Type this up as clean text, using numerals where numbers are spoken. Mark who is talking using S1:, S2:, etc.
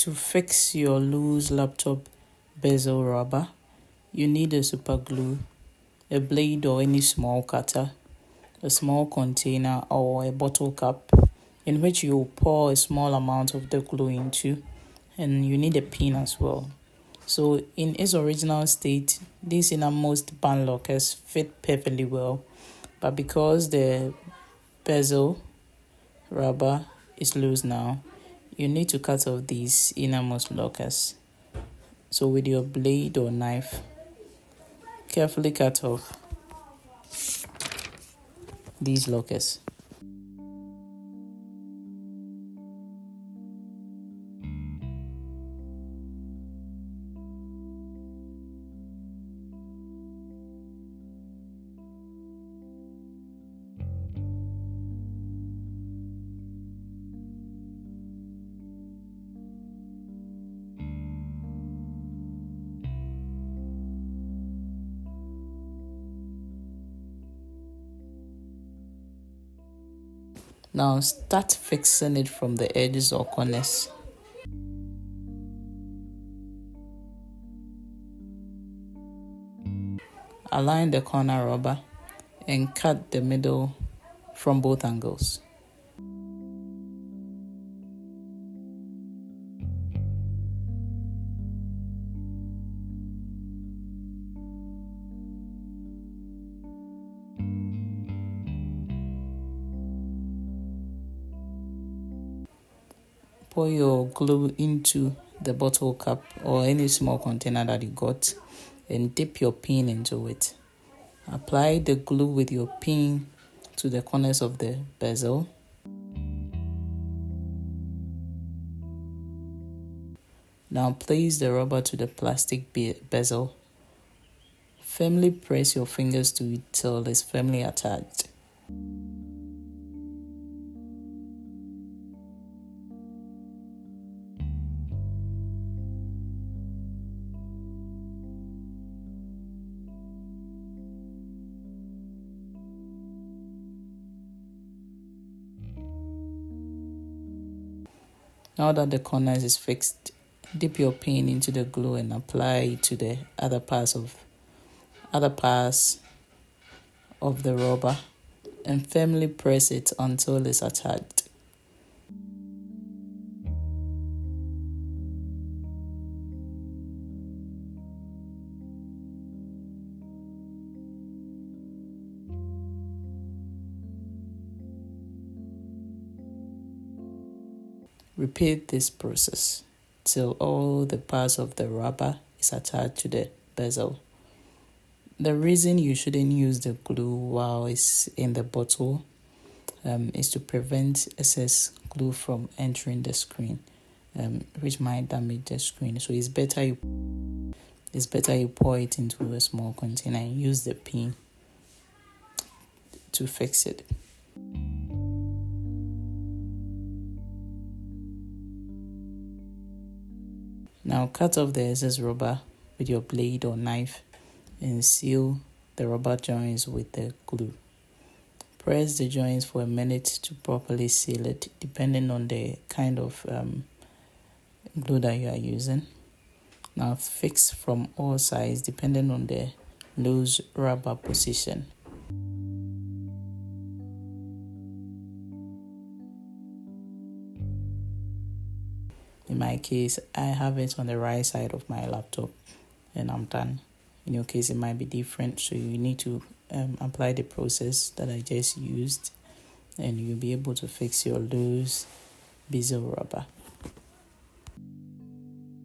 S1: To fix your loose laptop bezel rubber, you need a super glue, a blade or any small cutter, a small container or a bottle cap in which you pour a small amount of the glue into, and you need a pin as well. So in its original state, these innermost band lockers fit perfectly well, but because the bezel rubber is loose now, you need to cut off these innermost lockers. So with your blade or knife, carefully cut off these lockers. Now start fixing it from the edges or corners. Align the corner rubber and cut the middle from both angles. Pour your glue into the bottle cap or any small container that you got and dip your pin into it. Apply the glue with your pin to the corners of the bezel. Now place the rubber to the plastic bezel. Firmly press your fingers to it till it's firmly attached. Now that the corners is fixed, dip your pin into the glue and apply it to the other parts of the rubber and firmly press it until it's attached. Repeat this process till all the parts of the rubber is attached to the bezel. The reason you shouldn't use the glue while it's in the bottle is to prevent excess glue from entering the screen, which might damage the screen. So it's better you pour it into a small container and use the pin to fix it. Now cut off the excess rubber with your blade or knife and seal the rubber joints with the glue. Press the joints for a minute to properly seal it, depending on the kind of glue that you are using. Now fix from all sides depending on the loose rubber position. In my case, I have it on the right side of my laptop and I'm done. In your case, it might be different, so you need to apply the process that I just used and you'll be able to fix your loose bezel rubber.